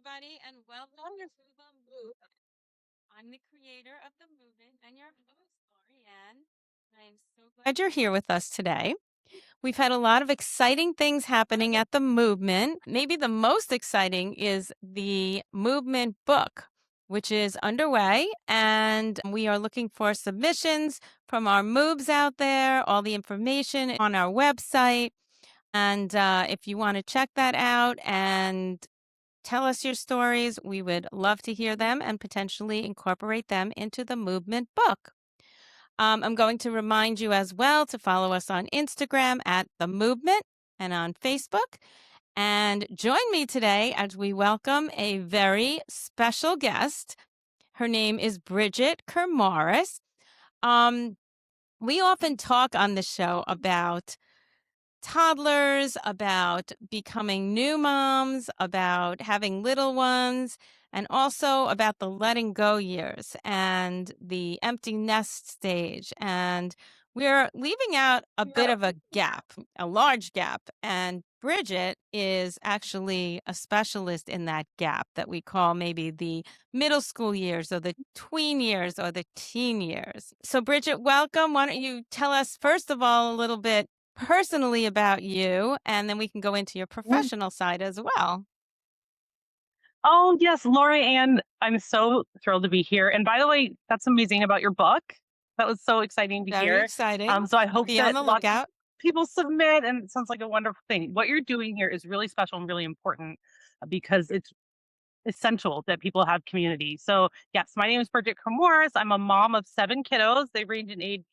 everybody, and welcome to MOOBment. I'm the creator of the movement and your host, Laurie Ann. I am so glad you're here with us today. We've had a lot of exciting things happening at the movement. Maybe the most exciting is the movement book, which is underway, and we are looking for submissions from our moobs out there, all the information on our website. And if you want to check that out and tell us your stories, we would love to hear them and potentially incorporate them into the movement book. I'm going to remind you as well to follow us on Instagram at The Movement and on Facebook. And join me today as we welcome a very special guest. Her name is Bridget Kermaris. We often talk on the show about toddlers, about becoming new moms, about having little ones, and also about the letting go years and the empty nest stage. And we're leaving out a bit of a gap, a large gap. And Bridget is actually a specialist in that gap that we call maybe the middle school years or the tween years or the teen years. So, Bridget, welcome. Why don't you tell us, first of all, a little bit personally about you, and then we can go into your professional side as well. Oh, yes, Laurie Ann, I'm so thrilled to be here. And by the way, that's amazing about your book. That was so exciting to Very hear. exciting. So I hope Be on that the lots of lookout. people submit, and it sounds like a wonderful thing. What you're doing here is really special and really important because it's essential that people have community. So, yes, my name is Bridget Kermoris. I'm a mom of 7 kiddos. They range in age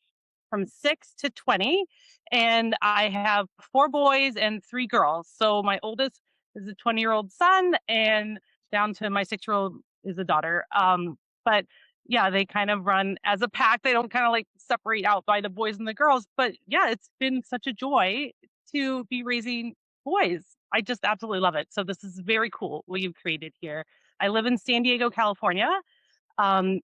from 6 to 20. And I have 4 boys and 3 girls. So my oldest is a 20-year-old son, and down to my 6-year-old is a daughter. But yeah, they kind of run as a pack. They don't kind of like separate out by the boys and the girls. But yeah, it's been such a joy to be raising boys. I just absolutely love it. So this is very cool what you've created here. I live in San Diego, California. And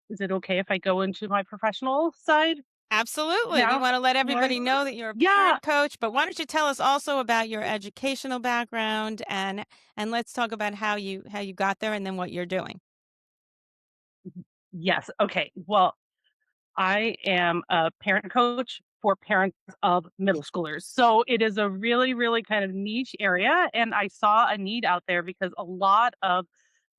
is it okay if I go into my professional side? Absolutely. We Yeah. want to let Right. everybody know that you're a Yeah. parent coach, but why don't you tell us also about your educational background and let's talk about how you got there and then what you're doing. Yes. Okay. Well, I am a parent coach for parents of middle schoolers. So it is a really, really kind of niche area. And I saw a need out there because a lot of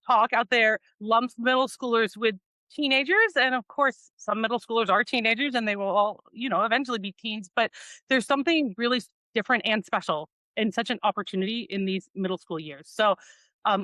talk out there lumps middle schoolers with teenagers. And of course, some middle schoolers are teenagers and they will all, eventually be teens. But there's something really different and special and such an opportunity in these middle school years. So,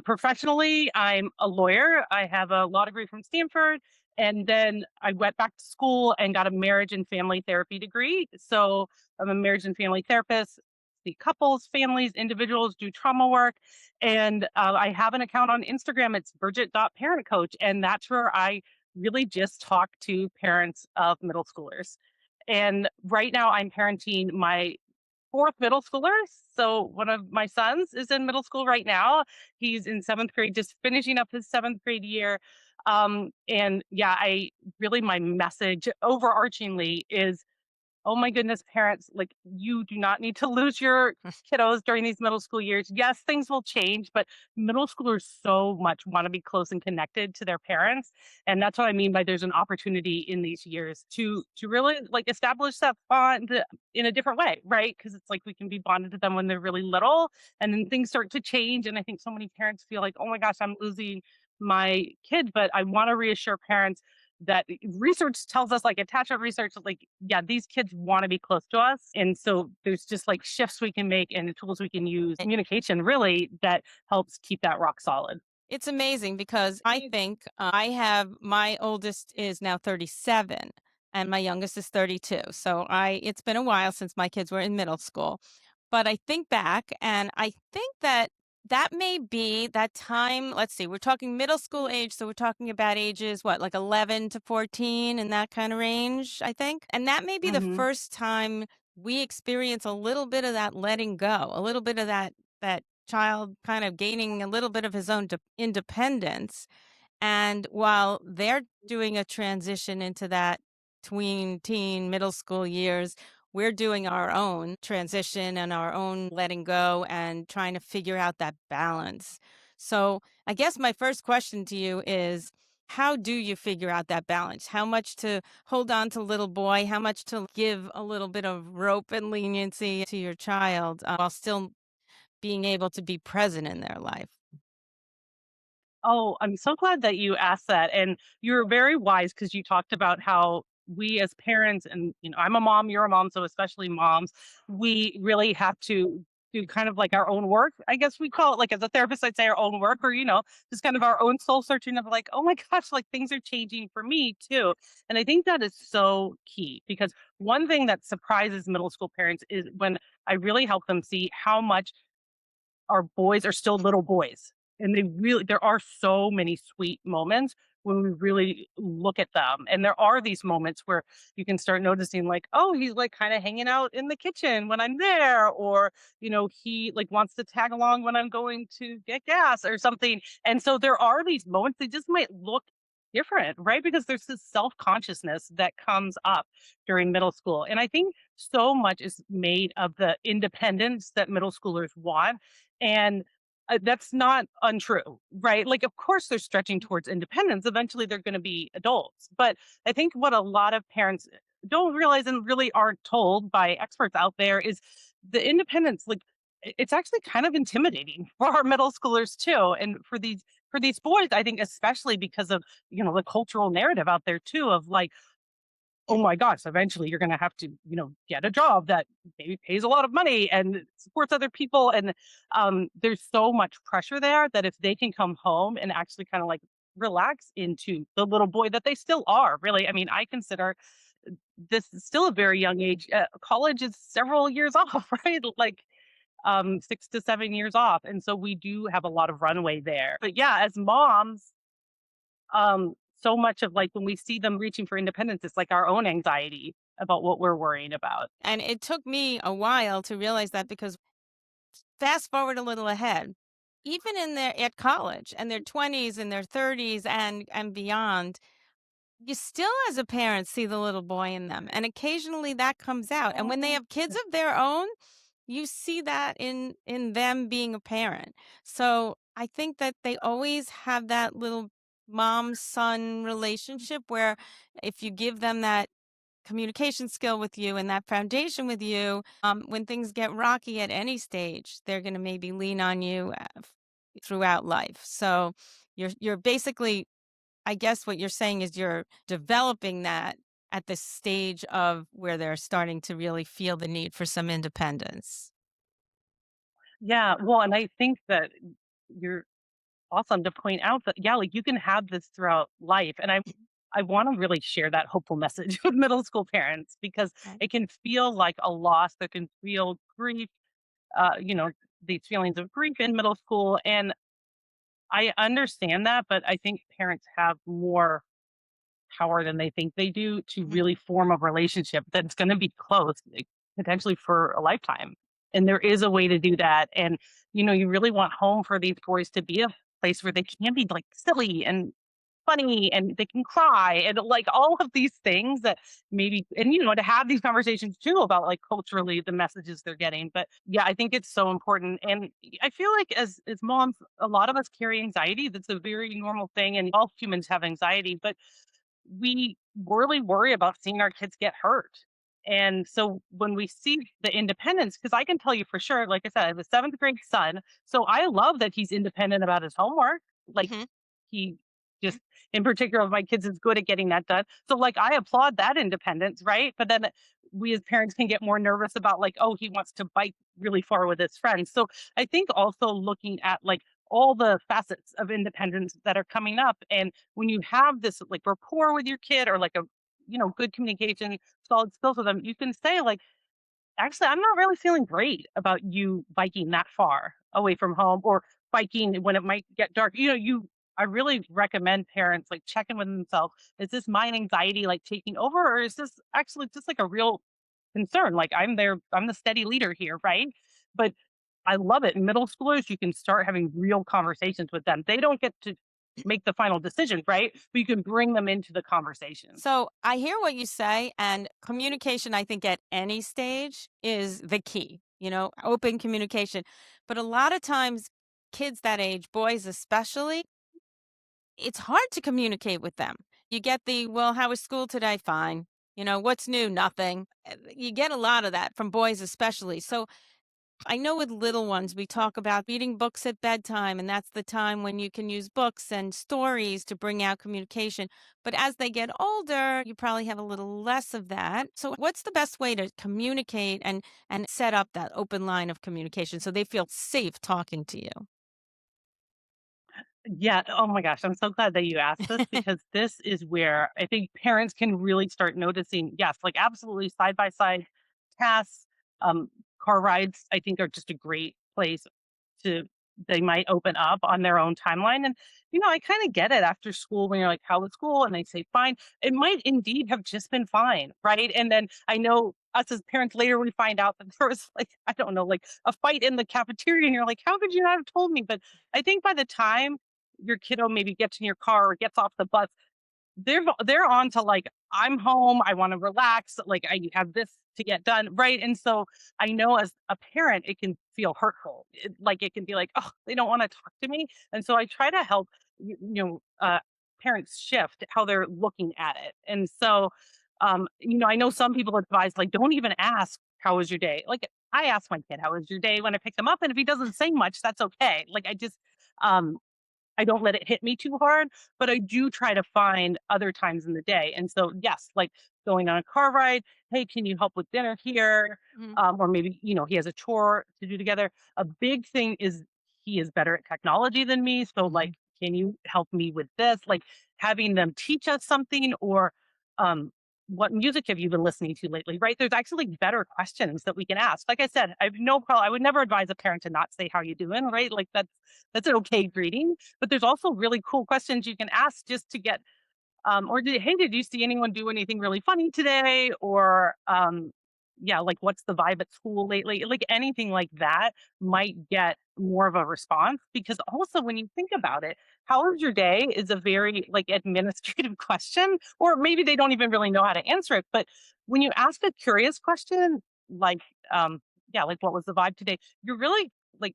professionally, I'm a lawyer. I have a law degree from Stanford. And then I went back to school and got a marriage and family therapy degree. So I'm a marriage and family therapist, see couples, families, individuals, do trauma work. And I have an account on Instagram. It's Bridget.parentcoach. And that's where I really just talk to parents of middle schoolers. And right now I'm parenting my 4th middle schooler. So one of my sons is in middle school right now. He's in 7th grade, just finishing up his 7th grade year. And yeah, my message overarchingly is, oh my goodness, parents, like you do not need to lose your kiddos during these middle school years. Yes, things will change, but middle schoolers so much want to be close and connected to their parents. And that's what I mean by there's an opportunity in these years to really like establish that bond in a different way, right? Because it's like we can be bonded to them when they're really little and then things start to change. And I think so many parents feel like, oh my gosh, I'm losing my kid. But I want to reassure parents that research tells us, like attachment research, like, yeah, these kids want to be close to us. And so there's just like shifts we can make and tools we can use, communication really, that helps keep that rock solid. It's amazing because I think I have my oldest is now 37 and my youngest is 32. So it's been a while since my kids were in middle school. But I think back and I think that may be that time. Let's see, we're talking middle school age. So we're talking about ages, what, like 11 to 14 in that kind of range, I think. And that may be the Hmm. first time we experience a little bit of that letting go, a little bit of that child kind of gaining a little bit of his own independence. And while they're doing a transition into that tween, teen, middle school years, we're doing our own transition and our own letting go and trying to figure out that balance. So I guess my first question to you is, how do you figure out that balance? How much to hold on to little boy? How much to give a little bit of rope and leniency to your child while still being able to be present in their life? Oh, I'm so glad that you asked that. And you're very wise because you talked about how we as parents, and I'm a mom, you're a mom, so especially moms, we really have to do kind of like our own work. I guess we call it, like, as a therapist, I'd say our own work, or just kind of our own soul searching of like, oh my gosh, like things are changing for me too. And I think that is so key because one thing that surprises middle school parents is when I really help them see how much our boys are still little boys. And there are so many sweet moments when we really look at them. And there are these moments where you can start noticing, like, oh, he's like kind of hanging out in the kitchen when I'm there, or, he like wants to tag along when I'm going to get gas or something. And so there are these moments, they just might look different, right? Because there's this self consciousness that comes up during middle school. And I think so much is made of the independence that middle schoolers want, and that's not untrue, right? Like, of course, they're stretching towards independence. Eventually, they're going to be adults. But I think what a lot of parents don't realize and really aren't told by experts out there is the independence. Like, it's actually kind of intimidating for our middle schoolers too, and for these boys, I think especially because of the cultural narrative out there too of like, oh my gosh, eventually you're going to have to, get a job that maybe pays a lot of money and supports other people. And there's so much pressure there that if they can come home and actually kind of like relax into the little boy that they still are, really. I mean, I consider this is still a very young age. College is several years off, right? Like 6 to 7 years off. And so we do have a lot of runway there. But yeah, as moms, so much of like when we see them reaching for independence, it's like our own anxiety about what we're worrying about. And it took me a while to realize that because fast forward a little ahead, even in their at college and their 20s and their 30s and beyond, you still as a parent see the little boy in them, and occasionally that comes out. And when they Oh, have kids of their own, you see that in them being a parent. So I think that they always have that little mom son relationship where if you give them that communication skill with you and that foundation with you, when things get rocky at any stage, they're going to maybe lean on you throughout life. So you're basically, I guess what you're saying is you're developing that at the stage of where they're starting to really feel the need for some independence. yeah. Well, and I think that you're awesome to point out that, yeah, like you can have this throughout life. And I want to really share that hopeful message with middle school parents because Okay. it can feel like a loss. There can feel grief, uh, you know, these feelings of grief in middle school. And I understand that, but I think parents have more power than they think they do to Mhm. really form a relationship that's going to be close, like, potentially for a lifetime. And there is a way to do that. And, you really want home for these boys to be a place where they can be like silly and funny and they can cry and like all of these things that maybe, and to have these conversations too about like culturally the messages they're getting. But yeah, I think it's so important. And I feel like as moms, a lot of us carry anxiety. That's a very normal thing, and all humans have anxiety, but we really worry about seeing our kids get hurt. And so when we see the independence, because I can tell you for sure, like I said, I have a seventh grade son. So I love that he's independent about his homework. Like, Mhm. he just, in particular, my kids is good at getting that done. So like I applaud that independence, right? But then we as parents can get more nervous about like, oh, he wants to bike really far with his friends. So I think also looking at like all the facets of independence that are coming up, and when you have this like rapport with your kid or like a good communication, solid skills with them, you can say like, actually, I'm not really feeling great about you biking that far away from home or biking when it might get dark. I really recommend parents like checking with themselves. Is this my anxiety like taking over, or is this actually just like a real concern? Like, I'm the steady leader here, right? But I love it. Middle schoolers, you can start having real conversations with them. They don't get to make the final decision, right? But you can bring them into the conversation. So I hear what you say, and communication, I think, at any stage is the key, open communication. But a lot of times kids that age, boys especially, it's hard to communicate with them. You get the, well, how was school today? Fine. What's new? Nothing. You get a lot of that from boys, especially. So I know with little ones, we talk about reading books at bedtime, and that's the time when you can use books and stories to bring out communication. But as they get older, you probably have a little less of that. So, what's the best way to communicate and set up that open line of communication so they feel safe talking to you? Yeah. Oh my gosh. I'm so glad that you asked this because this is where I think parents can really start noticing. Yes, like absolutely side by side tasks, um, car rides, I think are just a great place to, they might open up on their own timeline. And, I kind of get it after school when you're like, how was school? And they say, fine. It might indeed have just been fine. Right. And then I know us as parents later, we find out that there was like, I don't know, like a fight in the cafeteria. And you're like, how could you not have told me? But I think by the time your kiddo maybe gets in your car or gets off the bus, they're on to like, I'm home, I want to relax, like I have this to get done, right? And so I know as a parent, it can feel hurtful. Like it can be like, oh, they don't want to talk to me. And so I try to help parents shift how they're looking at it. And so I know some people advise like don't even ask how was your day. Like I ask my kid how was your day when I pick him up, and if he doesn't say much, that's okay. Like um I don't let it hit me too hard, but I do try to find other times in the day. And so, yes, like going on a car ride, hey, can you help with dinner here? Mhm. Or maybe, he has a chore to do together. A big thing is he is better at technology than me. So, like, Mhm. can you help me with this? Like having them teach us something or, um, what music have you been listening to lately? Right. There's actually better questions that we can ask. Like I said, I have no problem. I would never advise a parent to not say how you doing, right? Like that's an okay greeting, but there's also really cool questions you can ask just to get hey, did you see anyone do anything really funny today? Or yeah, like what's the vibe at school lately? Like anything like that might get more of a response because also when you think about it, how was your day is a very like administrative question, or maybe they don't even really know how to answer it. But when you ask a curious question, like yeah, like what was the vibe today? You're really like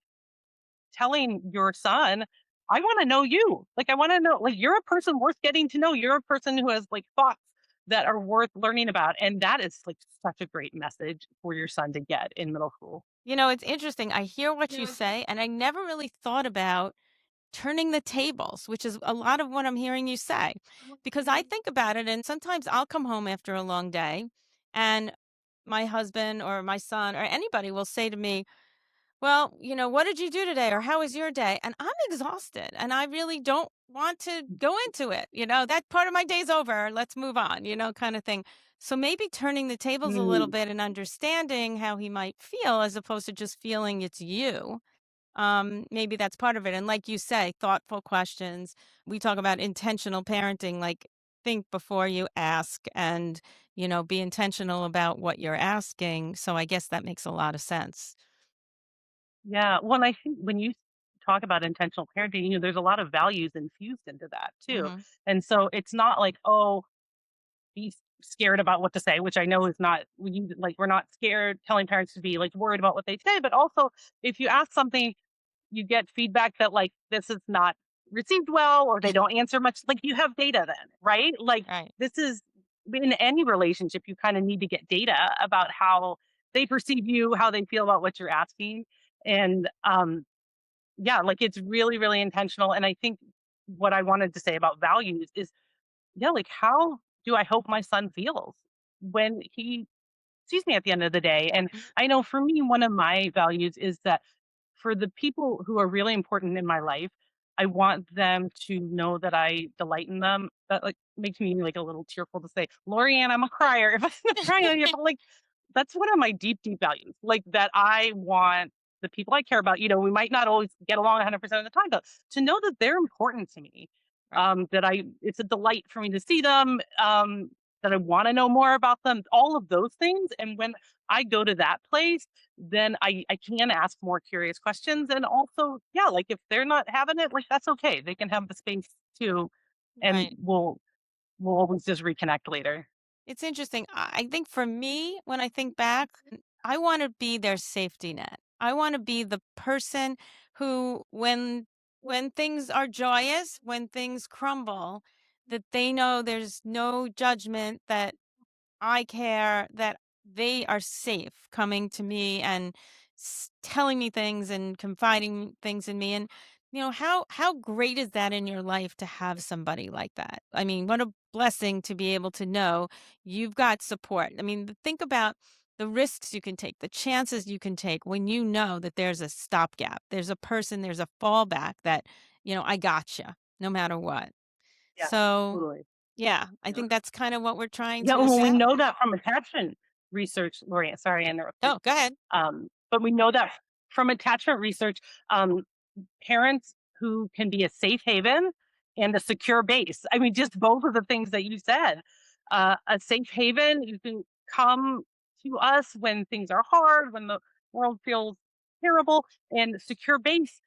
telling your son, I want to know you. Like, I want to know, like, you're a person worth getting to know. You're a person who has like thoughts that are worth learning about. And that is like such a great message for your son to get in middle school. It's interesting. I hear what you say, and I never really thought about turning the tables, which is a lot of what I'm hearing you say. Because I think about it, and sometimes I'll come home after a long day, and my husband or my son or anybody will say to me, well, what did you do today? Or how was your day? And I'm exhausted and I really don't want to go into it. That part of my day's over. Let's move on, kind of thing. So maybe turning the tables a little Mm, bit and understanding how he might feel as opposed to just feeling it's you. Maybe that's part of it. And like you say, thoughtful questions. We talk about intentional parenting, like think before you ask and, be intentional about what you're asking. So I guess that makes a lot of sense. yeah. Well, and I think when you talk about intentional parenting, there's a lot of values infused into that too. Hmm. And so it's not like, oh, be scared about what to say, which I know is not we're not scared telling parents to be like worried about what they say, but also if you ask something, you get feedback that like this is not received well or they don't answer much, like you have data then, right? Like Right. this is in any relationship, you kind of need to get data about how they perceive you, how they feel about what you're asking. And yeah, like it's really, really intentional. And I think what I wanted to say about values is yeah, like how do I hope my son feels when he sees me at the end of the day? And Mhm. I know for me, one of my values is that for the people who are really important in my life, I want them to know that I delight in them. That like makes me like a little tearful to say, Laurie Ann, I'm a crier. If I'm crying on you, but like that's one of my deep, deep values. Like that I want the people I care about, we might not always get along 100% of the time, but to know that they're important to me. Right. It's a delight for me to see them, that I want to know more about them, all of those things. And when I go to that place, then I can ask more curious questions. And also, yeah, like if they're not having it, like that's okay. They can have the space too. And Right. we'll always just reconnect later. It's interesting. I think for me, when I think back, I want to be their safety net. I want to be the person who, when things are joyous, when things crumble, that they know there's no judgment, that I care, that they are safe coming to me and telling me things and confiding things in me. And how great is that in your life to have somebody like that? I mean, what a blessing to be able to know you've got support. I mean, think about the risks you can take, the chances you can take when you know that there's a stopgap, there's a person, there's a fallback that I got you no matter what. Yeah, So totally. yeah, I think that's kind of what we're trying Yeah, to well, we know establish. that from attachment research, Laurie. Sorry, I interrupted. Oh, go ahead. But we know that from attachment research, um, parents who can be a safe haven and a secure base. I mean, just both of the things that you said. A safe haven, you can come to us when things are hard, when the world feels terrible, and secure base,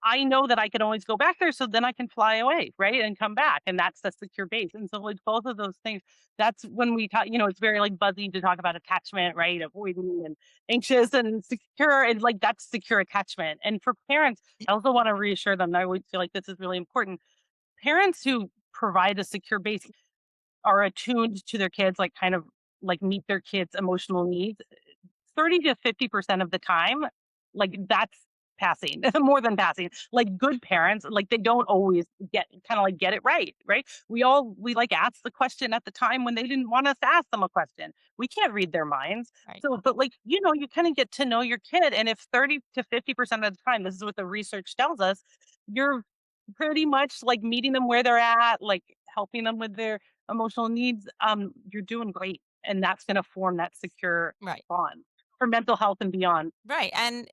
I know that I can always go back there, so then I can fly away, right, and come back, and that's the secure base. And so, like, both of those things, that's when we talk. It's very like buzzy to talk about attachment, right? Avoiding and anxious and secure, and like that's secure attachment. And for parents, I also want to reassure them. And I would feel like this is really important. Parents who provide a secure base are attuned to their kids, like kind of like meet their kids' emotional needs 30 to 50% of the time, like that's passing, more than passing. Like good parents, like they don't always get it right, right? We like ask the question at the time when they didn't want us to ask them a question. We can't read their minds. Right. So, but like, you kind of get to know your kid. And if 30 to 50% of the time, this is what the research tells us, you're pretty much like meeting them where they're at, like helping them with their emotional needs, you're doing great. And that's going to form that secure Right. bond for mental health and beyond. Right. And,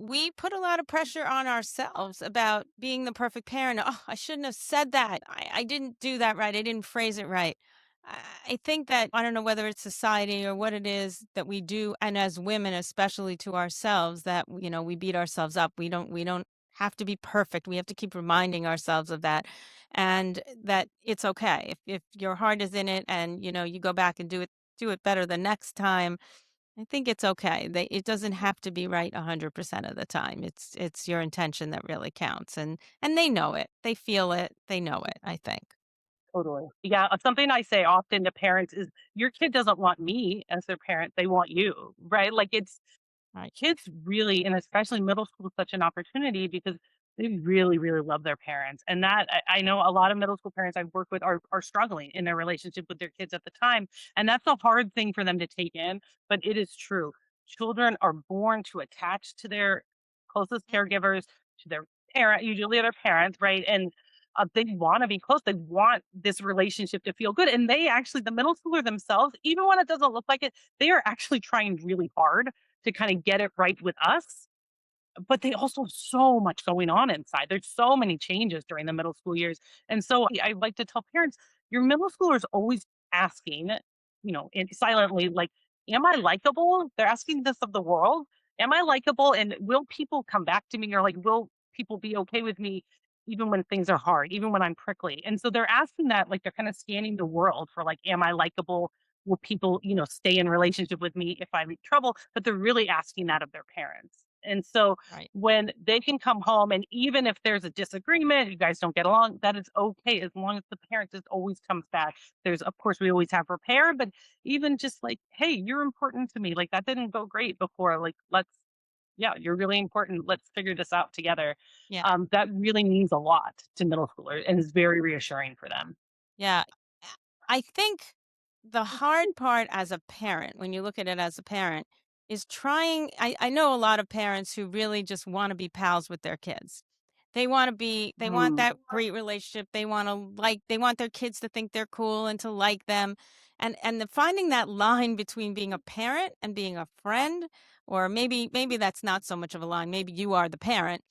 we put a lot of pressure on ourselves about being the perfect parent. Oh, I shouldn't have said that. I didn't do that right. I didn't phrase it right. I I think that, I don't know whether it's society or what it is that we do. And as women, especially to ourselves, that, we beat ourselves up. We don't have to be perfect. We have to keep reminding ourselves of that, and that it's okay. If your heart is in it and, you go back and do it better the next time. I think it's okay. It doesn't have to be right 100% of the time. It's your intention that really counts, and they know it. They feel it. They know it, I think. Totally. Yeah, something I say often to parents is your kid doesn't want me as their parent, they want you, right? Like it's Right. kids really, and especially middle school, is such an opportunity because they really, really love their parents. And that I know a lot of middle school parents I've worked with are struggling in their relationship with their kids at the time. And that's a hard thing for them to take in, but it is true. Children are born to attach to their closest Mm. caregivers, to their parent, usually their parents, right? And they want to be close. They want this relationship to feel good. And they actually, the middle schooler themselves, even when it doesn't look like it, they are actually trying really hard to kind of get it right with us, but they also have so much going on inside. There's so many changes during the middle school years. And so I like to tell parents, your middle schooler is always asking, silently, like, am I likable? They're asking this of the world. Am I likable? And will people come back to me? Or like, will people be okay with me even when things are hard, even when I'm prickly? And so they're asking that, like they're kind of scanning the world for like, am I likable? Will people, stay in relationship with me if I'm in trouble? But they're really asking that of their parents. And so Right. when they can come home, and even if there's a disagreement, you guys don't get along, that is okay as long as the parent just always comes back. There's, of course, we always have repair, but even just like, hey, you're important to me. Like that didn't go great before. Like, yeah, you're really important. Let's figure this out together. Yeah. That really means a lot to middle schoolers and is very reassuring for them. Yeah. I think the hard part as a parent, when you look at it as a parent, is trying. I know a lot of parents who really just want to be pals with their kids. They want Mm, that great relationship. They want their kids to think they're cool and to like them. Finding that line between being a parent and being a friend, or maybe that's not so much of a line. Maybe you are the parent,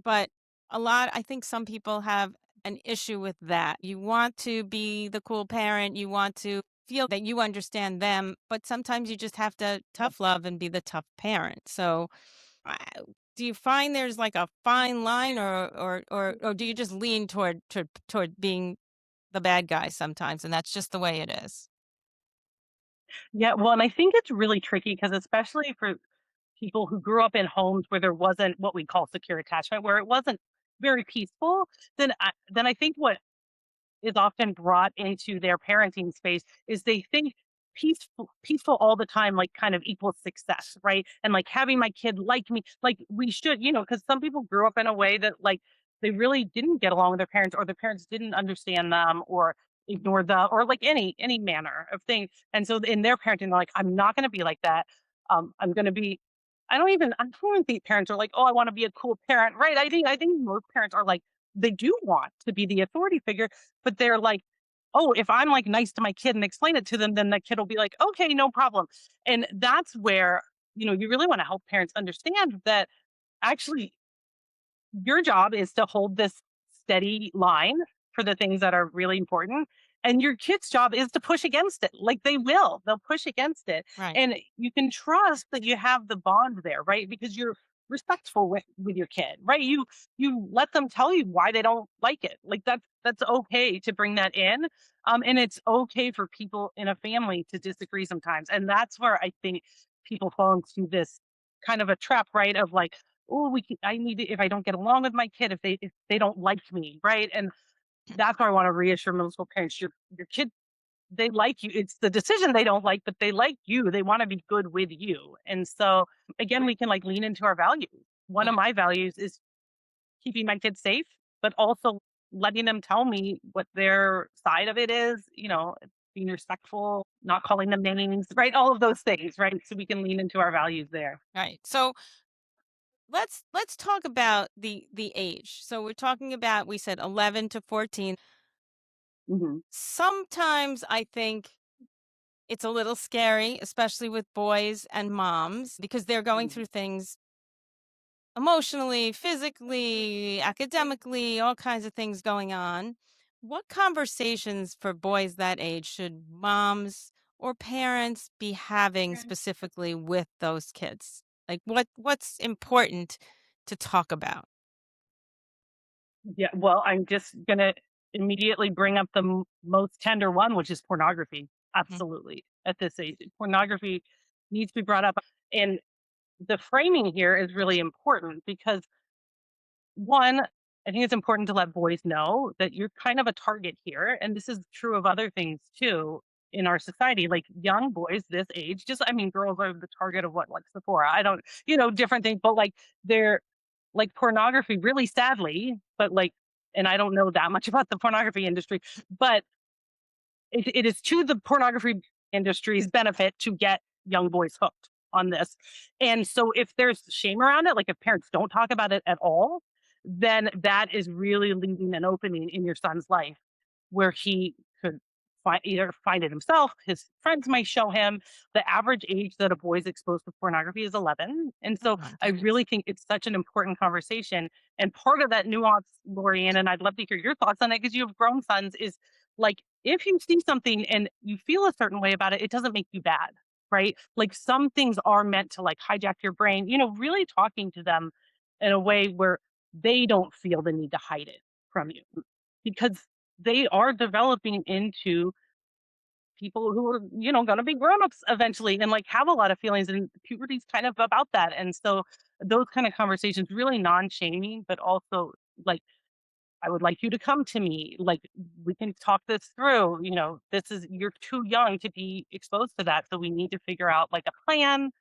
but I think some people have an issue with that. You want to be the cool parent, you want to feel that you understand them, but sometimes you just have to tough love and be the tough parent. So, uh, do you find there's like a fine line, or do you just lean toward being the bad guy sometimes, and that's just the way it is? yeah, well, and I think it's really tricky because especially for people who grew up in homes where there wasn't what we call secure attachment, where it wasn't very peaceful, then I think what is often brought into their parenting space is they think peaceful all the time like kind of equals success, right? And like having my kid like me, like we should, because some people grew up in a way that like they really didn't get along with their parents, or their parents didn't understand them, or ignored them, or like any manner of thing. And so in their parenting, they're like, I'm not going to be like that. I'm going to be I don't even think parents are like, oh, I want to be a cool parent, right? I think most parents are like, they do want to be the authority figure, but they're like, oh, if I'm like nice to my kid and explain it to them, then the kid will be like, okay, no problem. And that's where, you really want to help parents understand that actually your job is to hold this steady line for the things that are really important. And your kid's job is to push against it. Like they'll push against it. Right. And you can trust that you have the bond there, right? Because you're respectful with your kid, right? You let them tell you why they don't like it. Like that's okay to bring that in. And it's okay for people in a family to disagree sometimes. And that's where I think people fall into this kind of a trap, right? Of like, oh, I need it if I don't get along with my kid, if they don't like me, right? And that's where I want to reassure middle school parents, your kid, they like you. It's the decision they don't like, but they like you. They want to be good with you. And so again, we can like lean into our values. One of Mm. my values is keeping my kids safe, but also letting them tell me what their side of it is, being respectful, not calling them names, right? All of those things, right? So we can lean into our values there. Right. So let's talk about the age. So we're talking about, we said 11 to 14. Hmm. Sometimes I think it's a little scary, especially with boys and moms, because they're going through things emotionally, physically, academically, all kinds of things going on. What conversations for boys that age should moms or parents be having specifically with those kids? Like what's important to talk about? Yeah, well, I'm just gonna immediately bring up the most tender one, which is pornography. Mhm. Absolutely, at this age, pornography needs to be brought up, and the framing here is really important because one, I think it's important to let boys know that you're kind of a target here, and this is true of other things too in our society. Like young boys this age, just I mean, girls are the target of what, like Sephora. I don't, different things, but like they're like pornography, really sadly, but like, and I don't know that much about the pornography industry, but it is to the pornography industry's benefit to get young boys hooked on this. And so if there's shame around it, like if parents don't talk about it at all, then that is really leaving an opening in your son's life where he could either find it himself, his friends might show him. The average age that a boy is exposed to pornography is 11. And Oh so my I goodness. really think it's such an important conversation. And part of that nuance, Laurie Ann, and I'd love to hear your thoughts on it because you have grown sons, is like if you see something and you feel a certain way about it, it doesn't make you bad, right? Like some things are meant to like hijack your brain, really talking to them in a way where they don't feel the need to hide it from you because they are developing into people who are, going to be grown-ups eventually and like have a lot of feelings, and puberty's kind of about that. And so those kind of conversations, really non-shaming, but also like, I would like you to come to me. Like, we can talk this through. You're too young to be exposed to that. So we need to figure out like a plan,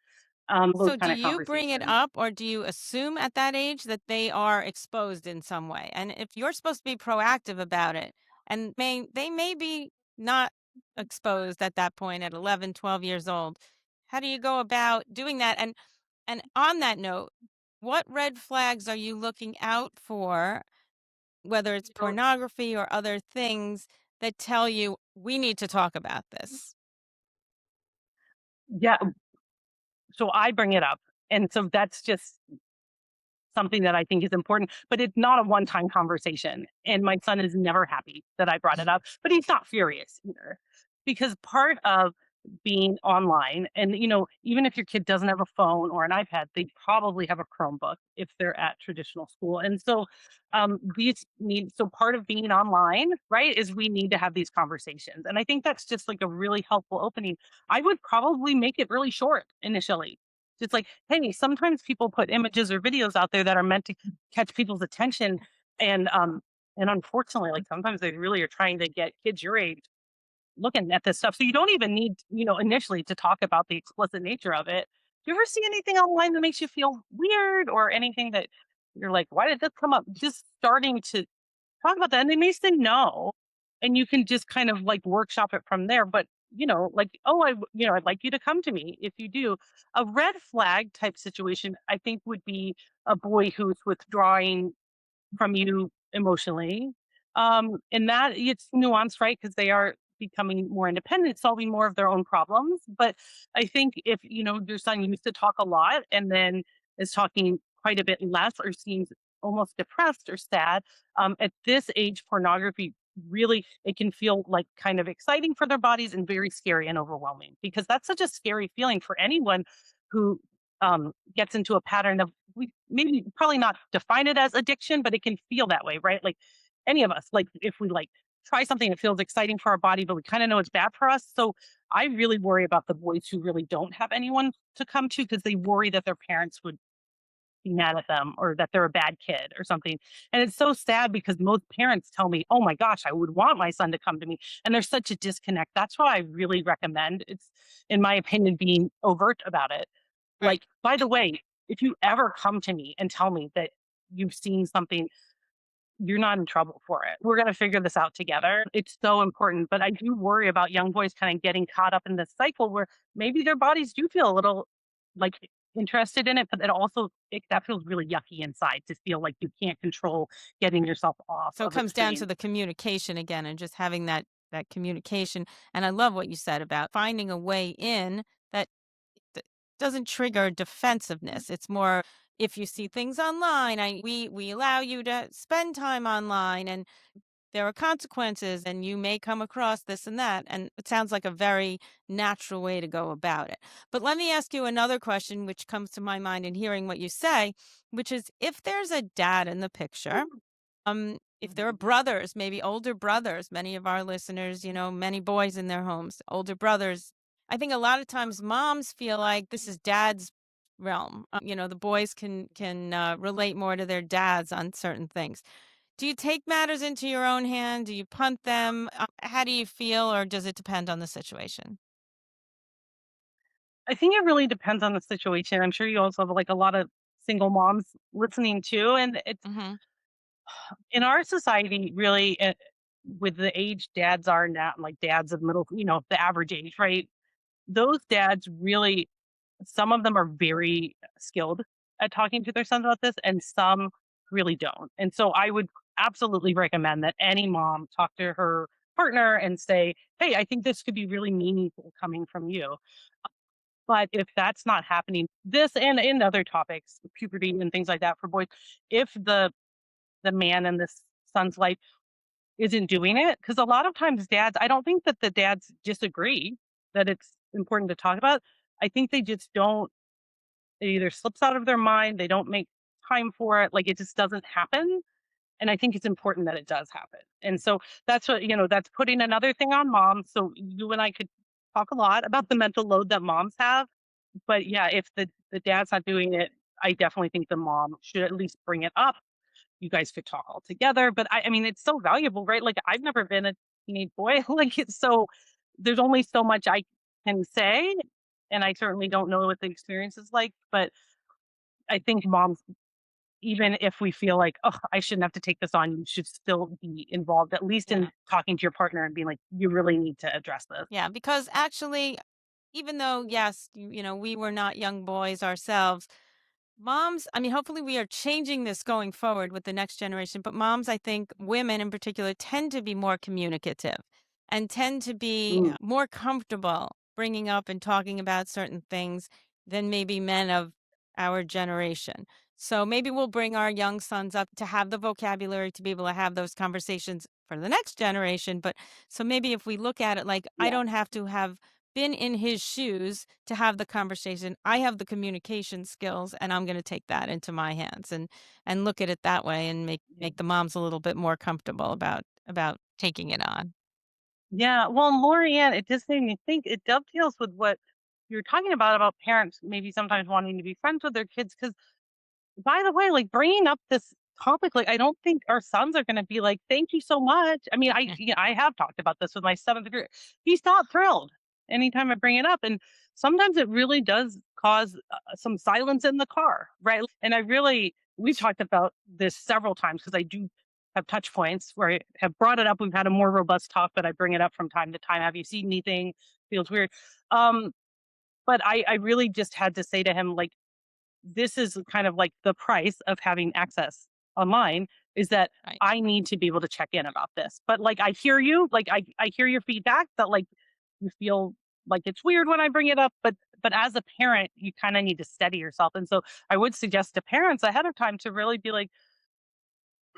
those So do kind of you bring it conversations. up, or do you assume at that age that they are exposed in some way? And if you're supposed to be proactive about it, and they may be not exposed at that point at 11, 12 years old, how do you go about doing that? And on that note, what red flags are you looking out for, whether it's pornography or other things that tell you we need to talk about this? Yeah. So I bring it up. And so that's just something that I think is important, but it's not a one-time conversation. And my son is never happy that I brought it up, but he's not furious either. Because part of being online, and even if your kid doesn't have a phone or an iPad, they probably have a Chromebook if they're at traditional school. And so so part of being online, right, is we need to have these conversations. And I think that's just like a really helpful opening. I would probably make it really short initially. It's like, hey, sometimes people put images or videos out there that are meant to catch people's attention. And and unfortunately, like sometimes they really are trying to get kids your age looking at this stuff. So you don't even need, initially to talk about the explicit nature of it. Do you ever see anything online that makes you feel weird or anything that you're like, why did this come up? Just starting to talk about that. And they may say no. And you can just kind of like workshop it from there. But, like, oh, I'd like you to come to me if you do. A red flag type situation, I think, would be a boy who's withdrawing from you emotionally. And that it's nuanced, right? Because they are becoming more independent, solving more of their own problems. But I think if, your son used to talk a lot and then is talking quite a bit less or seems almost depressed or sad, at this age, pornography really, it can feel like kind of exciting for their bodies and very scary and overwhelming because that's such a scary feeling for anyone who gets into a pattern of we maybe probably not define it as addiction, but it can feel that way, right? Like any of us, like if we like try something that feels exciting for our body, but we kind of know it's bad for us. So I really worry about the boys who really don't have anyone to come to because they worry that their parents would be mad at them or that they're a bad kid or something. And it's so sad because most parents tell me, oh my gosh, I would want my son to come to me. And there's such a disconnect. That's why I really recommend it's, in my opinion, being overt about it. Right. Like, by the way, if you ever come to me and tell me that you've seen something, you're not in trouble for it. We're going to figure this out together. It's so important. But I do worry about young boys kind of getting caught up in this cycle where maybe their bodies do feel a little like interested in it, but that feels really yucky inside to feel like you can't control getting yourself off So it of a comes down to screen. the communication again and just having that communication. And I love what you said about finding a way in that doesn't trigger defensiveness. It's more if you see things online, we allow you to spend time online and there are consequences and you may come across this and that. And it sounds like a very natural way to go about it. But let me ask you another question, which comes to my mind in hearing what you say, which is if there's a dad in the picture, if there are brothers, maybe older brothers, many of our listeners, many boys in their homes, older brothers. I think a lot of times moms feel like this is dad's realm. The boys can relate more to their dads on certain things. Do you take matters into your own hand? Do you punt them? How do you feel, or does it depend on the situation? I think it really depends on the situation. I'm sure you also have like a lot of single moms listening too. And it's Hmm. in our society, really, with the age dads are now, like dads of middle, the average age, right? Those dads really, some of them are very skilled at talking to their sons about this, and some really don't. And so I would absolutely recommend that any mom talk to her partner and say, hey, I think this could be really meaningful coming from you. But if that's not happening, this and in other topics, puberty and things like that for boys, if the man in this son's life isn't doing it, because a lot of times dads, I don't think that the dads disagree that it's important to talk about. I think they just don't, it either slips out of their mind, they don't make time for it, like it just doesn't happen. And I think it's important that it does happen. And so that's what, that's putting another thing on moms. So you and I could talk a lot about the mental load that moms have. But yeah, if the dad's not doing it, I definitely think the mom should at least bring it up. You guys could talk all together. But I mean, it's so valuable, right? Like I've never been a teenage boy. Like it's so there's only so much I can say. And I certainly don't know what the experience is like. But I think moms, even if we feel like, oh, I shouldn't have to take this on, you should still be involved, at least Yeah. in talking to your partner and being like, you really need to address this. Yeah, because actually, even though, yes, we were not young boys ourselves, moms, I mean, hopefully we are changing this going forward with the next generation, but moms, I think women in particular tend to be more communicative and tend to be Mm, more comfortable bringing up and talking about certain things than maybe men of our generation. So maybe we'll bring our young sons up to have the vocabulary to be able to have those conversations for the next generation. But so maybe if we look at it like, I yeah. don't have to have been in his shoes to have the conversation. I have the communication skills and I'm going to take that into my hands and look at it that way and make the moms a little bit more comfortable about taking it on. Yeah. Well, Laurie Ann, it just made me think it dovetails with what you're talking about parents maybe sometimes wanting to be friends with their kids. Because, by the way, like, bringing up this topic, like, I don't think our sons are going to be like, "Thank you so much." I mean, I have talked about this with my seventh grader. He's not thrilled anytime I bring it up, and sometimes it really does cause some silence in the car, right? And we've talked about this several times because I do have touch points where I have brought it up. We've had a more robust talk, but I bring it up from time to time. Have you seen anything? Feels weird. Um, but I really just had to say to him, like, this is kind of like the price of having access online, is that Right. I need to be able to check in about this. But, like, I hear you, like, I hear your feedback that, like, you feel like it's weird when I bring it up, but as a parent, you kind of need to steady yourself. And so I would suggest to parents ahead of time to really be like,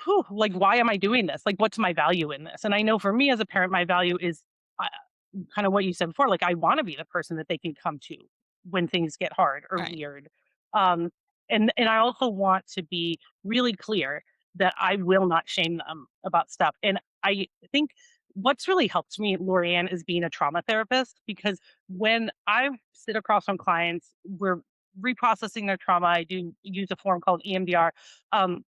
whew, like, why am I doing this? Like, what's my value in this? And I know for me as a parent, my value is uh, kind of what you said before. Like, I want to be the person that they can come to when things get hard or Right. weird. Um, and I also want to be really clear that I will not shame them about stuff. And I think what's really helped me, Laurie Ann, is being a trauma therapist, because when I sit across from clients, we're reprocessing their trauma. I do use a form called EMDR. Um,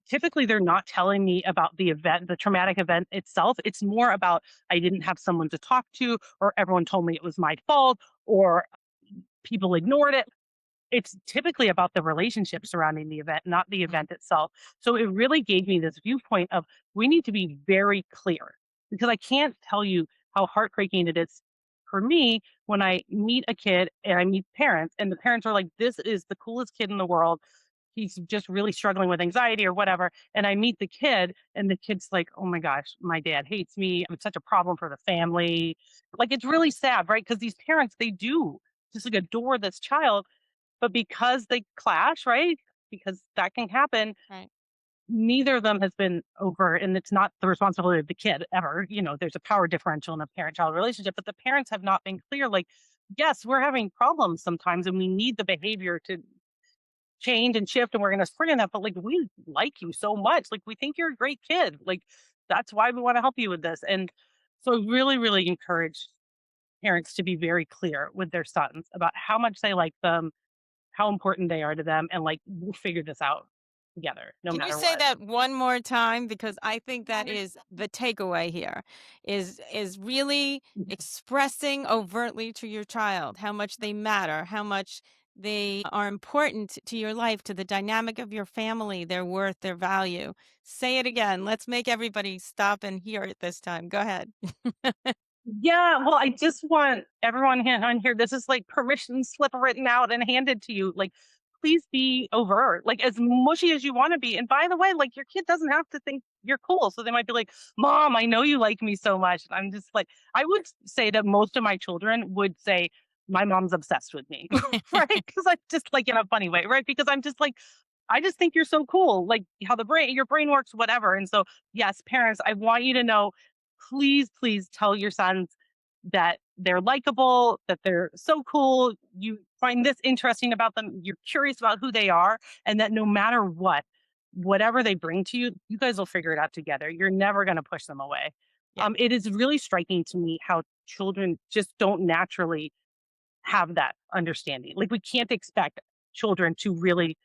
Typically they're not telling me about the event, the traumatic event itself. It's more about, I didn't have someone to talk to, or everyone told me it was my fault, or people ignored it. It's typically about the relationship surrounding the event, not the Mhm. event itself. So it really gave me this viewpoint of, we need to be very clear, because I can't tell you how heartbreaking it is for me when I meet a kid and I meet parents, and the parents are like, this is the coolest kid in the world. He's just really struggling with anxiety or whatever. And I meet the kid, and the kid's like, oh my gosh, my dad hates me. I'm such a problem for the family. Like, it's really sad, right? Because these parents, they do just like adore this child, but because they clash, right? Because that can happen, Right. neither of them has been over, and it's not the responsibility of the kid ever. There's a power differential in a parent-child relationship, but the parents have not been clear, like, yes, we're having problems sometimes and we need the behavior to change and shift, and we're gonna spring in that, but, like, we like you so much. Like, we think you're a great kid. Like, that's why we want to help you with this. And so I really, really encourage parents to be very clear with their sons about how much they like them, how important they are to them, and, like, we'll figure this out together no Can you matter say what. that one more time? Because I think that is the takeaway here is really expressing overtly to your child how much they matter, how much they are important to your life, to the dynamic of your family, their worth, their value. Say it again. Let's make everybody stop and hear it this time. Go ahead. Yeah, well, I just want everyone on here. This is like permission slip written out and handed to you. Like, please be overt, like, as mushy as you want to be. And by the way, like, your kid doesn't have to think you're cool. So they might be like, Mom, I know you like me so much. And I'm just like, I would say that most of my children would say, my mom's obsessed with me, right? Because I just, like, in a funny way, right? Because I'm just like, I just think you're so cool, like how your brain works, whatever. And so, yes, parents, I want you to know, please, please tell your sons that they're likable, that they're so cool. You find this interesting about them. You're curious about who they are, and that no matter what, whatever they bring to you, you guys will figure it out together. You're never going to push them away. Yeah. It is really striking to me how children just don't naturally have that understanding. Like, we can't expect children to really,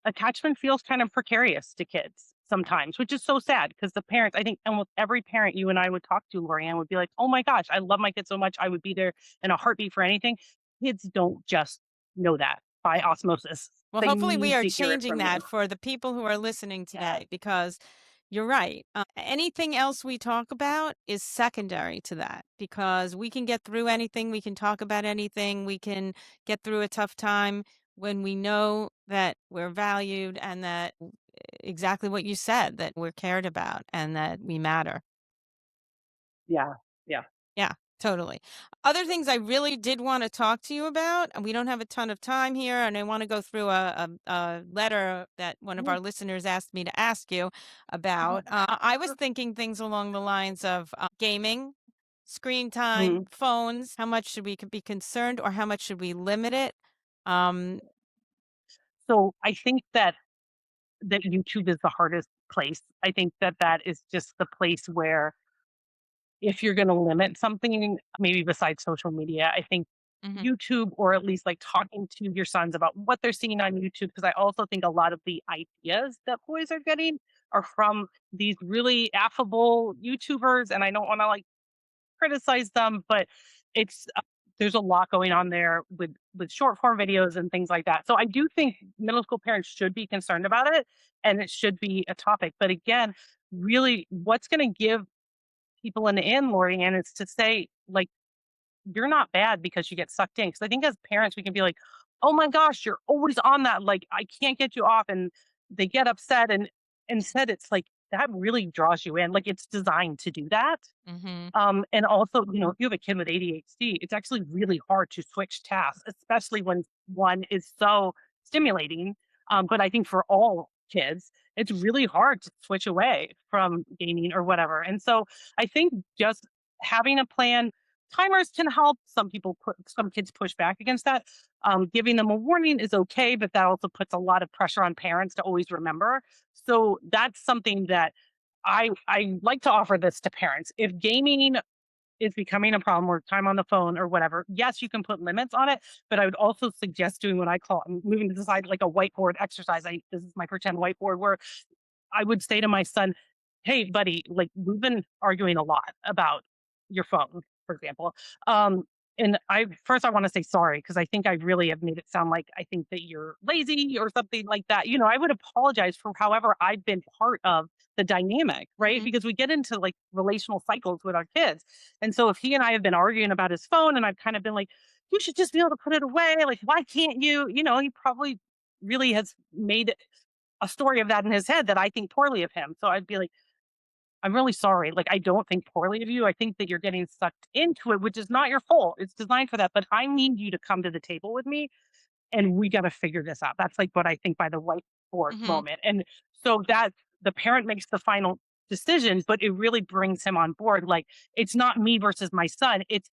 attachment feels kind of precarious to kids sometimes, which is so sad, because the parents, I think almost every parent you and I would talk to, Lorianne, would be like, oh my gosh, I love my kid so much. I would be there in a heartbeat for anything. Kids don't just know that by Yeah. osmosis. Well, They hopefully, we need are to hear it changing from you. that for the people who are listening Yeah. today because you're right. Anything else we talk about is secondary to that because we can get through anything. We can talk about anything. We can get through a tough time when we know that we're valued and that exactly what you said, that we're cared about and that we matter. Yeah. Yeah. Yeah, totally. Other things I really did want to talk to you about, and we don't have a ton of time here, and I want to go through a letter that one of our listeners asked me to ask you about. I was thinking things along the lines of gaming, screen time, Mhm. phones. How much should we be concerned, or how much should we limit it? Um, So I think that YouTube is the hardest place. I think that is just the place where if you're going to limit something, maybe besides social media, I think Mhm. YouTube, or at least like talking to your sons about what they're seeing on YouTube. Because I also think a lot of the ideas that boys are getting are from these really affable YouTubers. And I don't want to like criticize them, but it's there's a lot going on there with short form videos and things like that. So I do think middle school parents should be concerned about it, and it should be a topic. But again, really, what's going to give people an in, Lori Ann, is to say like you're not bad because you get sucked in. Because I think as parents, we can be like, oh my gosh, you're always on that. Like, I can't get you off. And they get upset. And instead, it's like that really draws you in. Like, it's designed to do that. Mhm. And also, if you have a kid with ADHD, it's actually really hard to switch tasks, especially when one is so stimulating. But I think for all kids, it's really hard to switch away from gaming or whatever. And so I think just having a plan, timers can help. Some kids push back against that. Giving them a warning is okay, but that also puts a lot of pressure on parents to always remember. So that's something that I like to offer this to parents. If gaming is becoming a problem or time on the phone or whatever, yes, you can put limits on it, but I would also suggest doing what I call moving to the side like a whiteboard exercise. This is my pretend whiteboard where I would say to my son, "Hey, buddy, like we've been arguing a lot about your phone, for example. And I want to say sorry because I think I really have made it sound like I think that you're lazy or something like that. I would apologize for however I've been part of the dynamic, right? Mhm. Because we get into like relational cycles with our kids. And so if he and I have been arguing about his phone and I've kind of been like, you should just be able to put it away. Like, why can't you? He probably really has made a story of that in his head that I think poorly of him. So I'd be like, I'm really sorry. Like, I don't think poorly of you. I think that you're getting sucked into it, which is not your fault. It's designed for that. But I need you to come to the table with me and we got to figure this out. That's like what I think by the whiteboard Mhm. moment. And so that the parent makes the final decision, but it really brings him on board. Like, it's not me versus my son, it's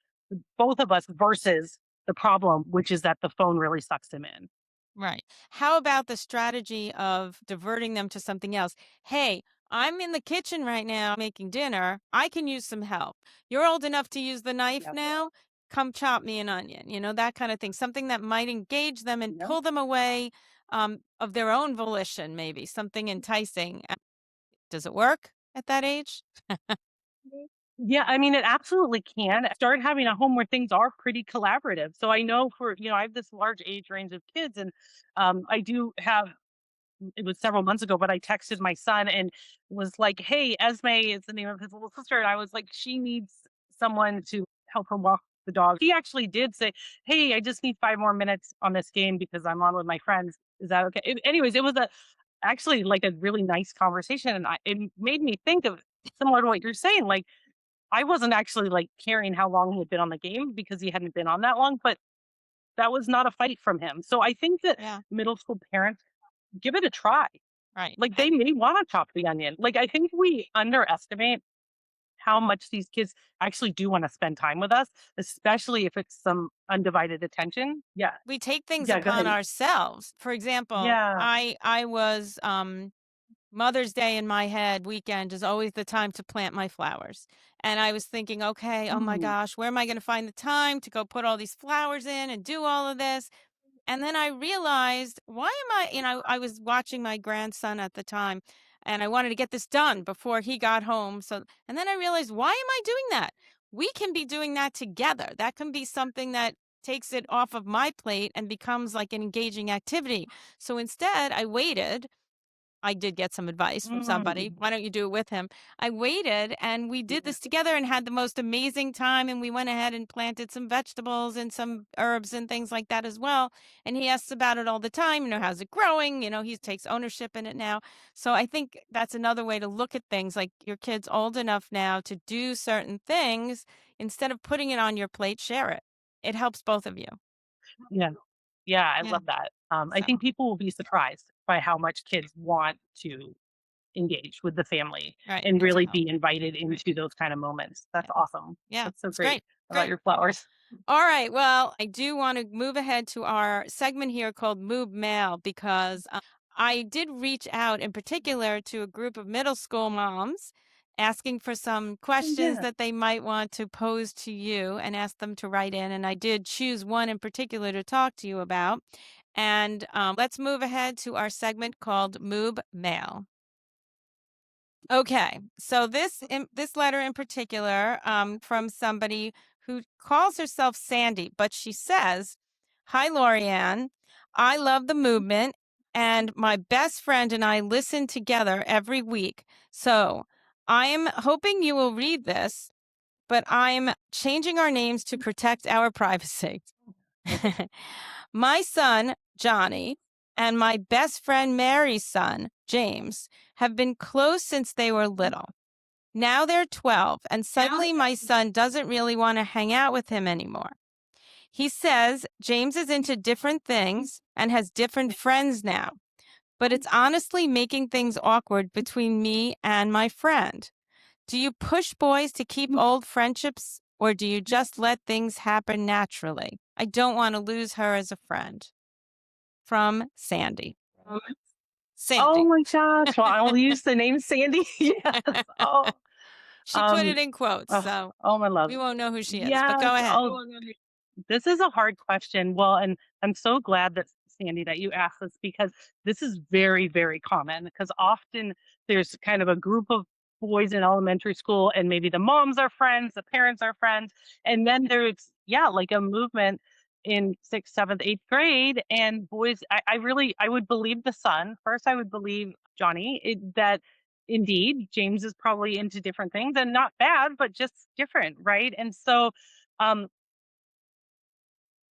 both of us versus the problem, which is that the phone really sucks him in. Right. How about the strategy of diverting them to something else? Hey, I'm in the kitchen right now making dinner. I can use some help. You're old enough to use the knife Yep. now. Come chop me an onion, that kind of thing. Something that might engage them and Yep. pull them away of their own volition, maybe something enticing. Does it work at that age? Yeah, I mean, it absolutely can. Start having a home where things are pretty collaborative. So I know I have this large age range of kids, and I do have, it was several months ago, but I texted my son and was like, hey, Esme is the name of his little sister. And I was like, she needs someone to help her walk the dog. He actually did say, hey, I just need 5 more minutes on this game because I'm on with my friends. Is that okay? Anyways, it was actually like a really nice conversation. And it made me think of similar to what you're saying. Like, I wasn't actually like caring how long he had been on the game because he hadn't been on that long, but that was not a fight from him. So I think that Yeah, middle school parents give it a try. right. Like, they may want to chop the onion. Like, I think we underestimate how much these kids actually do want to spend time with us, especially if it's some undivided attention. Yeah. We take things Yeah. Go upon ahead. ourselves. For example, Yeah. I was Mother's Day in my head, weekend is always the time to plant my flowers. And I was thinking, okay, oh my Mm, gosh, where am I going to find the time to go put all these flowers in and do all of this? And then I realized, why am I was watching my grandson at the time and I wanted to get this done before he got home. And then I realized, why am I doing that? We can be doing that together. That can be something that takes it off of my plate and becomes like an engaging activity. So instead, I waited. I did get some advice from somebody. mm. Why don't you do it with him? I waited and we did Yeah. this together and had the most amazing time. And we went ahead and planted some vegetables and some herbs and things like that as well. And he asks about it all the time. How's it growing? He takes ownership in it now. So I think that's another way to look at things like your kid's old enough now to do certain things. Instead of putting it on your plate, share it. It helps both of you. Yeah. Yeah. I Yeah. love that. I So, think people will be surprised by how much kids want to engage with the family right. and And to really help. be invited Right. into those kind of moments. Yeah. That's awesome. Yeah. That's so It's great great. about Great. your flowers. All right. Well, I do want to move ahead to our segment here called Moob Mail because I did reach out in particular to a group of middle school moms asking for some Oh, questions yeah. that they might want to pose to you and ask them to write in. And I did choose one in particular to talk to you about. And let's move ahead to our segment called Moob Mail. Okay, so this letter in particular from somebody who calls herself Sandy, but she says, "Hi, Laurie Ann. I love the movement, and my best friend and I listen together every week. So I'm hoping you will read this, but I'm changing our names to protect our privacy." My son, Johnny, and my best friend Mary's son, James, have been close since they were little. Now they're 12, and suddenly my son doesn't really want to hang out with him anymore. He says James is into different things and has different friends now, but it's honestly making things awkward between me and my friend. Do you push boys to keep old friendships, or do you just let things happen naturally? I don't want to lose her as a friend. From Sandy. Oh Sandy. my gosh. Well, I'll use the name Sandy. Yes. Oh, She put it um, in quotes, oh, so oh, my love. we won't know who she is, but Yes. go ahead. Oh, this is a hard question. Well, and I'm so glad that Sandy that you asked this because this is very, very common because often there's kind of a group of boys in elementary school and maybe the moms are friends, the parents are friends, and then there's yeah, like a movement in sixth, seventh, eighth grade, and boys. I would believe the son first. I would believe Johnny that indeed James is probably into different things and not bad, but just different, right? And so um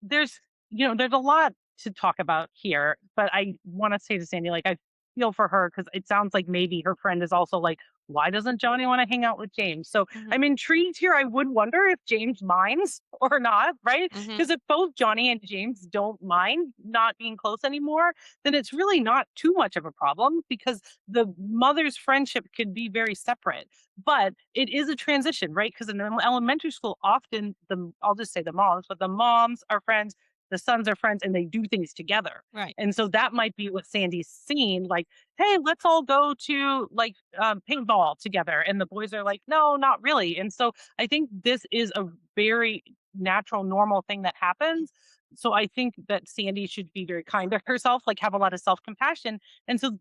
there's there's a lot to talk about here, but I want to say to Sandy, like I feel for her because it sounds like maybe her friend is also like, why doesn't Johnny want to hang out with James? So Mhm, I'm intrigued here. I would wonder if James minds or not, right? mhm. Because if both Johnny and James don't mind not being close anymore, then it's really not too much of a problem because the mother's friendship can be very separate. But it is a transition, right? Because in elementary school, often I'll just say the moms, but the moms are friends, the sons are friends, and they do things together. Right. And so that might be what Sandy's seen, like, hey, let's all go to like paintball together. And the boys are like, no, not really. And so I think this is a very natural, normal thing that happens. So I think that Sandy should be very kind to herself, like have a lot of self compassion. And so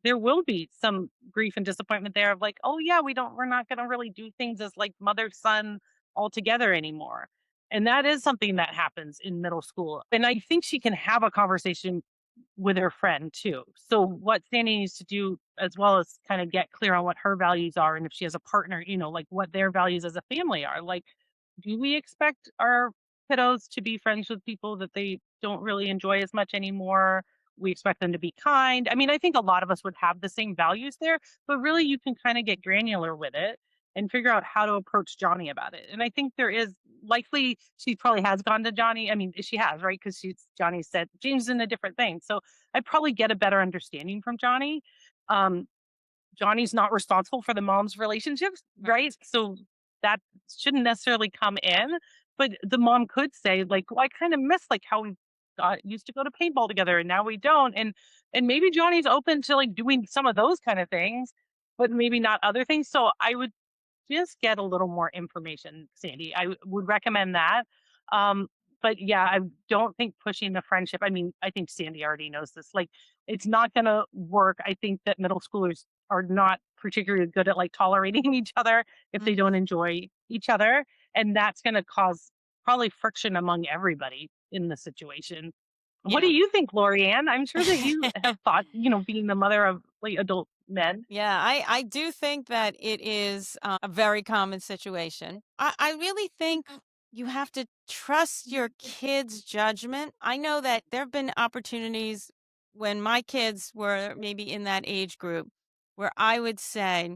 there will be some grief and disappointment there of like, oh yeah, we're not going to really do things as like mother son all together anymore. And that is something that happens in middle school. And I think she can have a conversation with her friend too. So what Sandy needs to do as well is kind of get clear on what her values are and if she has a partner, like what their values as a family are. Like, do we expect our kiddos to be friends with people that they don't really enjoy as much anymore? We expect them to be kind. I mean, I think a lot of us would have the same values there, but really you can kind of get granular with it and figure out how to approach Johnny about it. And I think there is likely she probably has gone to Johnny. I mean, she has, right? Because Johnny said James is in a different thing. So I probably get a better understanding from Johnny. Um, Johnny's not responsible for the mom's relationships, right? So that shouldn't necessarily come in. But the mom could say, like, well, I kind of miss like how we used to go to paintball together and now we don't. And maybe Johnny's open to like doing some of those kind of things, but maybe not other things. So I would just get a little more information, Sandy. Would recommend that. Um, but yeah, I don't think pushing the friendship. I mean, I think Sandy already knows this. Like, it's not going to work. I think that middle schoolers are not particularly good at like tolerating each other if they Mhm. don't enjoy each other, and that's going to cause probably friction among everybody in the situation. What do Yeah. you think, Laurie Ann? I'm sure that you have thought, being the mother of like adult men. Yeah, I do think that it is a very common situation. I really think you have to trust your kids' judgment. I know that there have been opportunities when my kids were maybe in that age group where I would say,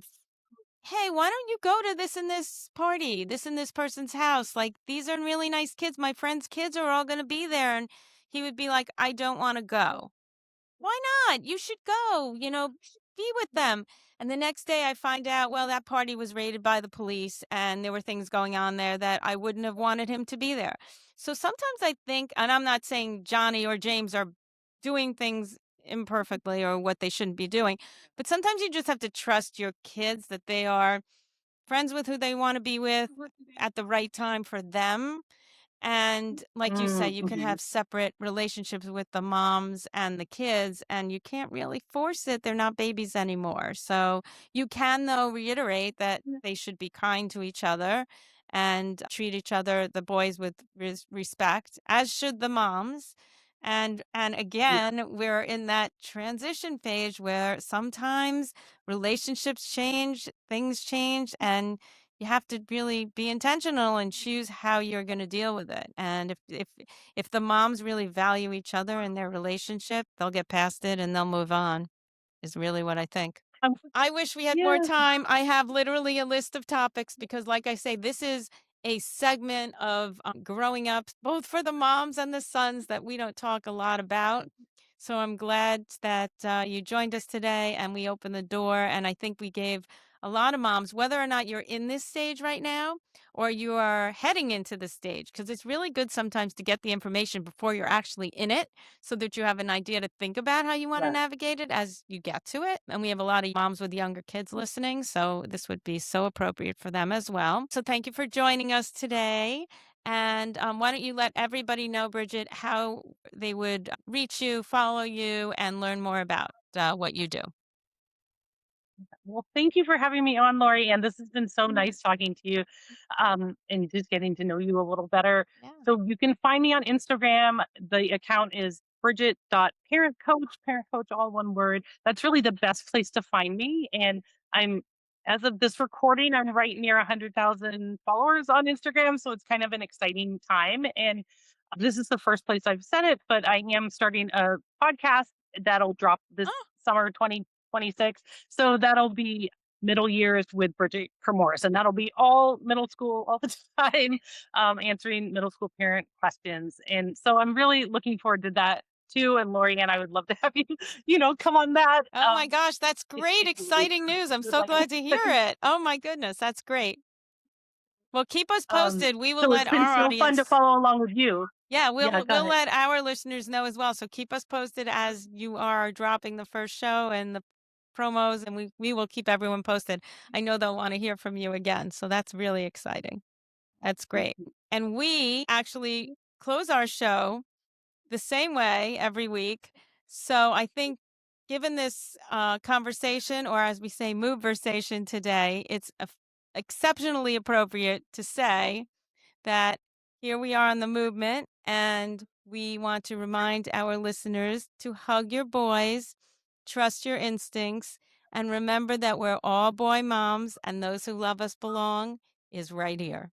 hey, why don't you go to this and this party, this and this person's house? Like, these are really nice kids. My friends' kids are all going to be there. And he would be like, I don't want to go. Why not? You should go, be with them. And the next day I find out, well, that party was raided by the police and there were things going on there that I wouldn't have wanted him to be there. So sometimes I think, and I'm not saying Johnny or James are doing things imperfectly or what they shouldn't be doing, but sometimes you just have to trust your kids that they are friends with who they want to be with at the right time for them. And like you say, you can Mm-hmm. have separate relationships with the moms and the kids, and you can't really force it. They're not babies anymore. So you can, though, reiterate that they should be kind to each other and treat each other, the boys, with respect, as should the moms. And Yeah. again, we're in that transition phase where sometimes relationships change, things change, and you have to really be intentional and choose how you're going to deal with it. And if the moms really value each other in their relationship, they'll get past it and they'll move on, is really what I think. Um, I wish we had more yeah. time. I have literally a list of topics because, like I say, this is a segment of growing up, both for the moms and the sons, that we don't talk a lot about. So I'm glad that you joined us today and we opened the door. And I think we gave a lot of moms, whether or not you're in this stage right now or you are heading into the stage, because it's really good sometimes to get the information before you're actually in it so that you have an idea to think about how you want to Yeah. navigate it as you get to it. And we have a lot of moms with younger kids listening, so this would be so appropriate for them as well. So thank you for joining us today. And why don't you let everybody know, Bridget, how they would reach you, follow you, and learn more about what you do? Well, thank you for having me on, Laurie. And this has been so nice talking to you, and just getting to know you a little better. Yeah. So you can find me on Instagram. The account is Bridget.parentcoach, parent coach, all one word. That's really the best place to find me. And I'm, as of this recording, I'm right near 100,000 followers on Instagram. So it's kind of an exciting time. And this is the first place I've said it, but I am starting a podcast that'll drop this Oh, summer 2026. So that'll be middle years with Bridget Kermoris, and that'll be all middle school all the time, answering middle school parent questions. And so I'm really looking forward to that too. And Laurie Ann, I would love to have you, come on that. oh my gosh, that's great, If you exciting news. I'm would so like. glad to hear it. Oh my goodness, that's great. Well, keep us posted. We will So it's let been our so fun to audience. follow along with you. Yeah, Yeah, go we'll ahead. let our listeners know as well. So keep us posted as you are dropping the first show and the promos, and we will keep everyone posted. I know they'll want to hear from you again, so that's really exciting. That's great. And we actually close our show the same way every week. So I think, given this conversation, or as we say, MOOBversation today, it's exceptionally appropriate to say that here we are on the movement, and we want to remind our listeners to hug your boys, trust your instincts, and remember that we're all boy moms, and those who love us belong is right here.